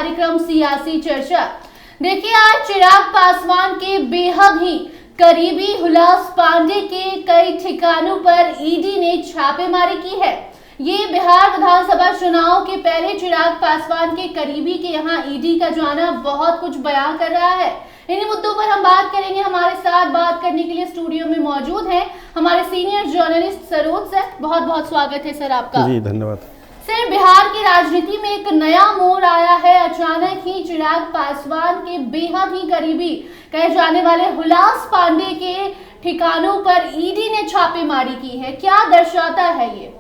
कार्यक्रम सियासी चर्चा। देखिए, आज चिराग पासवान के बेहद ही करीबी हुलास पांडे के कई ठिकानों पर ईडी ने छापेमारी की है। ये बिहार विधानसभा चुनाव के पहले चिराग पासवान के करीबी के यहाँ ईडी का जाना बहुत कुछ बयां कर रहा है। इन्हीं मुद्दों पर हम बात करेंगे। हमारे साथ बात करने के लिए स्टूडियो में मौजूद हैं हमारे सीनियर जर्नलिस्ट सरोज सर। बहुत बहुत स्वागत है सर आपका। जी धन्यवाद सर। बिहार की राजनीति में एक नया मोड़ आया है। अचानक ही चिराग पासवान के बेहद ही करीबी कहे जाने वाले हुलास पांडे के ठिकानों पर ईडी ने छापेमारी की है। क्या दर्शाता है ये?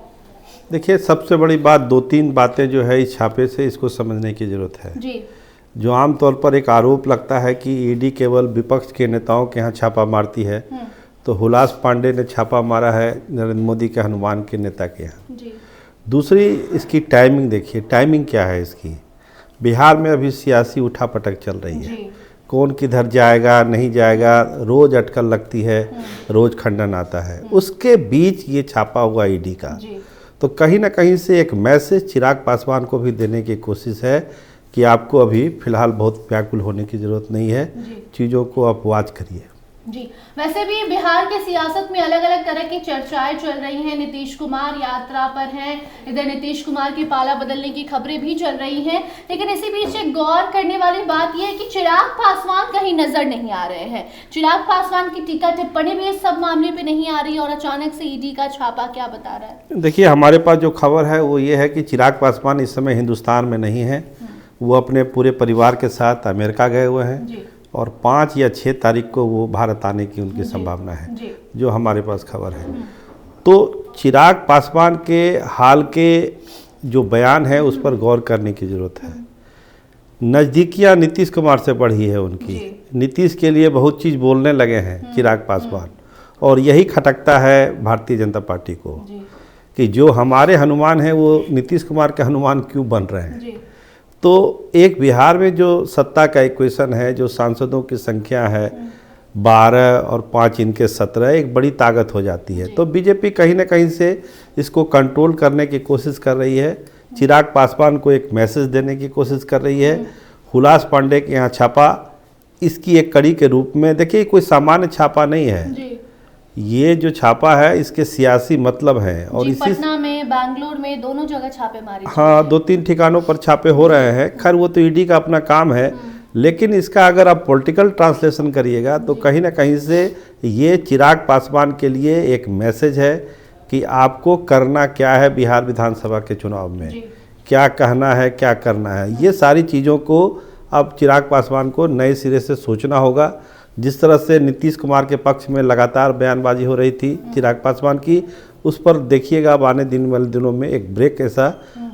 देखिए, सबसे बड़ी बात दो तीन बातें जो है इस छापे से इसको समझने की जरूरत है जी। जो आमतौर पर एक आरोप लगता है कि ईडी केवल विपक्ष के नेताओं के यहाँ छापा मारती है, तो हुलास पांडे ने छापा मारा है नरेंद्र मोदी के हनुमान के नेता के यहाँ। जी। दूसरी इसकी टाइमिंग देखिए, टाइमिंग क्या है इसकी। बिहार में अभी सियासी उठापटक चल रही है, कौन किधर जाएगा नहीं जाएगा, रोज अटकल लगती है, रोज खंडन आता है। उसके बीच ये छापा हुआ ईडी का, तो कहीं ना कहीं से एक मैसेज चिराग पासवान को भी देने की कोशिश है कि आपको अभी फिलहाल बहुत व्याकुल होने की ज़रूरत नहीं है, चीज़ों को आप वॉच करिए। जी। वैसे भी बिहार के सियासत में अलग अलग तरह की चर्चाएं चल रही हैं। नीतीश कुमार यात्रा पर हैं, इधर नीतीश कुमार की पाला बदलने की खबरें भी चल रही हैं। लेकिन इसी बीच एक गौर करने वाली बात यह है कि चिराग पासवान कहीं नजर नहीं आ रहे हैं। चिराग पासवान की टीका टिप्पणी भी इस सब मामले पे नहीं आ रही और अचानक से ईडी का छापा क्या बता रहा है? देखिए, हमारे पास जो खबर है वो ये है कि चिराग पासवान इस समय हिंदुस्तान में नहीं है। वो अपने पूरे परिवार के साथ अमेरिका गए हुए हैं और 5 या 6 तारीख को वो भारत आने की उनकी संभावना है, जो हमारे पास खबर है। तो चिराग पासवान के हाल के जो बयान है उस पर गौर करने की ज़रूरत है। नज़दीकियाँ नीतीश कुमार से बढ़ी है उनकी। नीतीश के लिए बहुत चीज़ बोलने लगे हैं चिराग पासवान, और यही खटकता है भारतीय जनता पार्टी को कि जो हमारे हनुमान हैं वो नीतीश कुमार के हनुमान क्यों बन रहे हैं। तो एक बिहार में जो सत्ता का इक्वेशन है, जो सांसदों की संख्या है 12 और 5 इनके 17, एक बड़ी ताकत हो जाती है। तो बीजेपी कहीं ना कहीं से इसको कंट्रोल करने की कोशिश कर रही है, चिराग पासवान को एक मैसेज देने की कोशिश कर रही है। हुलास पांडे के यहाँ छापा इसकी एक कड़ी के रूप में, देखिए कोई सामान्य छापा नहीं है। ये जो छापा है इसके सियासी मतलब हैं और इसी पटना में, बैंगलोर में, दोनों जगह छापेमारी। हाँ, 2-3 ठिकानों पर छापे हो रहे हैं। खैर वो तो ईडी का अपना काम है, लेकिन इसका अगर आप पॉलिटिकल ट्रांसलेशन करिएगा तो कहीं ना कहीं से ये चिराग पासवान के लिए एक मैसेज है कि आपको करना क्या है बिहार विधानसभा के चुनाव में, क्या कहना है, क्या करना है। ये सारी चीज़ों को अब चिराग पासवान को नए सिरे से सोचना होगा। जिस तरह से नीतीश कुमार के पक्ष में लगातार बयानबाजी हो रही थी चिराग पासवान की, उस पर देखिएगा अब आने वाले दिनों में एक ब्रेक ऐसा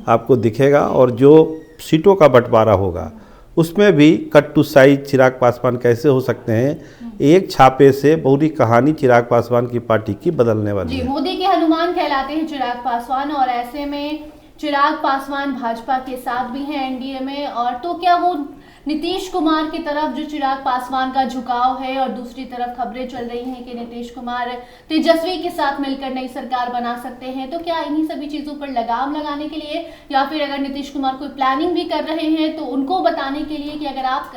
आपको दिखेगा। और जो सीटों का बंटवारा होगा उसमें भी cut to size Chirag Paswan कैसे हो सकते हैं। एक छापे से पूरी कहानी चिराग पासवान की पार्टी की बदलने वाली है। मोदी के हनुमान कहलाते हैं चिराग पासवान, और ऐसे में चिराग पासवान भाजपा के साथ भी हैं एनडीए में। और तो क्या वो नीतीश कुमार की तरफ जो चिराग पासवान का झुकाव है, और दूसरी तरफ खबरें चल रही हैं कि नीतीश कुमार तेजस्वी के साथ मिलकर नई सरकार बना सकते हैं। तो क्या इन्हीं सभी चीजों पर लगाम लगाने के लिए, या फिर अगर नीतीश कुमार कोई प्लानिंग भी कर रहे हैं तो उनको बताने के लिए कि अगर आप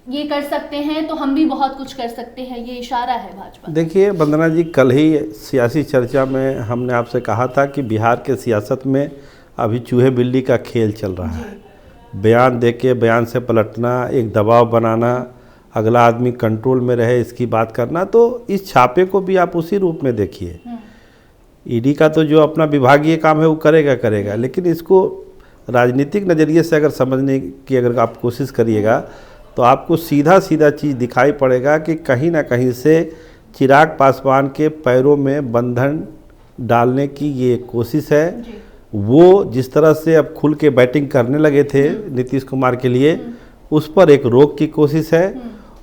ये कर सकते हैं तो हम भी बहुत कुछ कर सकते हैं, ये इशारा है भाजपा? देखिए वंदना जी, कल ही सियासी चर्चा में हमने आपसे कहा था कि बिहार के सियासत में अभी चूहे बिल्ली का खेल चल रहा है। बयान देके बयान से पलटना, एक दबाव बनाना, अगला आदमी कंट्रोल में रहे इसकी बात करना। तो इस छापे को भी आप उसी रूप में देखिए। ईडी का तो जो अपना विभागीय काम है वो करेगा, लेकिन इसको राजनीतिक नज़रिए से अगर समझने की अगर आप कोशिश करिएगा तो आपको सीधा चीज़ दिखाई पड़ेगा कि कहीं ना कहीं से चिराग पासवान के पैरों में बंधन डालने की ये कोशिश है। वो जिस तरह से अब खुल के बैटिंग करने लगे थे नीतीश कुमार के लिए, उस पर एक रोक की कोशिश है।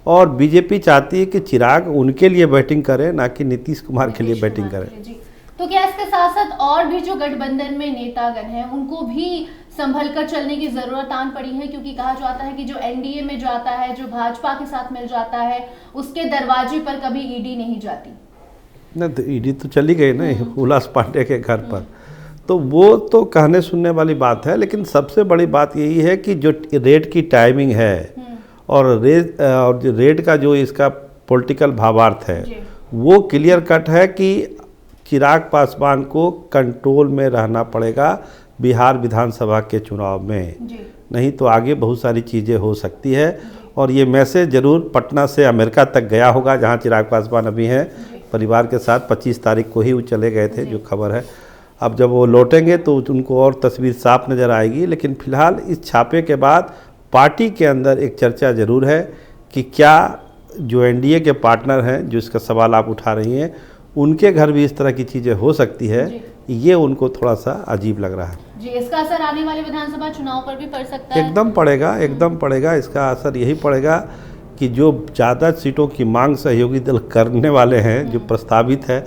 और बीजेपी चाहती है कि चिराग उनके लिए बैटिंग करे, ना कि नीतीश कुमार के लिए बैटिंग करे। तो क्या इसके साथ साथ और भी जो गठबंधन में नेतागण हैं उनको भी संभल कर चलने की जरूरत आन पड़ी है? क्योंकि कहा जाता है कि जो एनडीए में जाता है, जो भाजपा के साथ मिल जाता है, उसके दरवाजे पर कभी ईडी नहीं जाती। ना, ईडी तो चली गई ना हुलास पांडे के घर पर। तो वो तो कहने सुनने वाली बात है, लेकिन सबसे बड़ी बात यही है कि जो रेड की टाइमिंग है और रेड का जो इसका पॉलिटिकल भावार्थ है वो क्लियर कट है कि चिराग पासवान को कंट्रोल में रहना पड़ेगा बिहार विधानसभा के चुनाव में, नहीं तो आगे बहुत सारी चीज़ें हो सकती है। और ये मैसेज ज़रूर पटना से अमेरिका तक गया होगा, जहाँ चिराग पासवान अभी हैं परिवार के साथ। 25 तारीख को ही वो चले गए थे, जो खबर है। अब जब वो लौटेंगे तो उनको और तस्वीर साफ नज़र आएगी। लेकिन फिलहाल इस छापे के बाद पार्टी के अंदर एक चर्चा ज़रूर है कि क्या जो एनडीए के पार्टनर हैं, जो इसका सवाल आप उठा रही हैं, उनके घर भी इस तरह की चीज़ें हो सकती है, ये उनको थोड़ा सा अजीब लग रहा है। जी, इसका असर आने वाले विधानसभा चुनाव पर भी पड़ सकता है? एकदम पड़ेगा, एकदम पड़ेगा। इसका असर यही पड़ेगा कि जो ज़्यादा सीटों की मांग सहयोगी दल करने वाले हैं, जो प्रस्तावित है,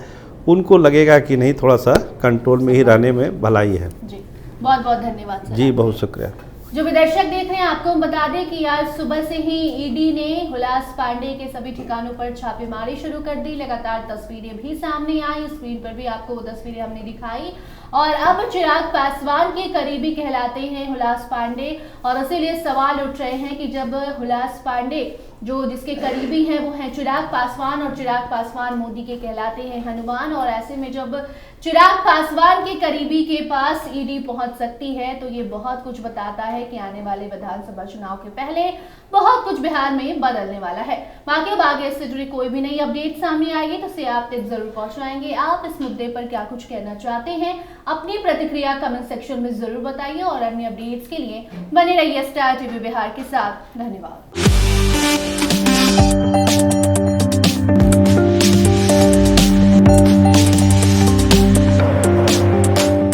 उनको लगेगा कि नहीं, थोड़ा सा कंट्रोल में ही रहने में भलाई है। जी, बहुत बहुत धन्यवाद सर। जी, बहुत शुक्रिया। जो भी दर्शक देख रहे हैं, आपको हम बता दें कि आज सुबह से ही ईडी ने हुलास पांडे के सभी ठिकानों पर छापेमारी शुरू कर दी। लगातार तस्वीरें भी सामने आई, स्क्रीन पर भी आपको वो तस्वीरें हमने दिखाई। और अब चिराग पासवान के करीबी कहलाते हैं हुलास पांडे, और इसीलिए सवाल उठ रहे हैं कि जब हुलास पांडे जो जिसके करीबी हैं वो हैं चिराग पासवान, और चिराग पासवान मोदी के कहलाते हैं हनुमान, और ऐसे में जब चिराग पासवान के करीबी के पास ईडी पहुंच सकती है तो ये बहुत कुछ बताता है कि आने वाले विधानसभा चुनाव के पहले बहुत कुछ बिहार में बदलने वाला है। बाकी अब आगे इससे जुड़ी कोई भी नई अपडेट सामने आएगी तो उसे आप तक जरूर पहुंचाएंगे। आप इस मुद्दे पर क्या कुछ कहना चाहते हैं, अपनी प्रतिक्रिया कमेंट सेक्शन में जरूर बताइए, और अन्य अपडेट्स के लिए बने रहिए स्टार टीवी बिहार के साथ। धन्यवाद।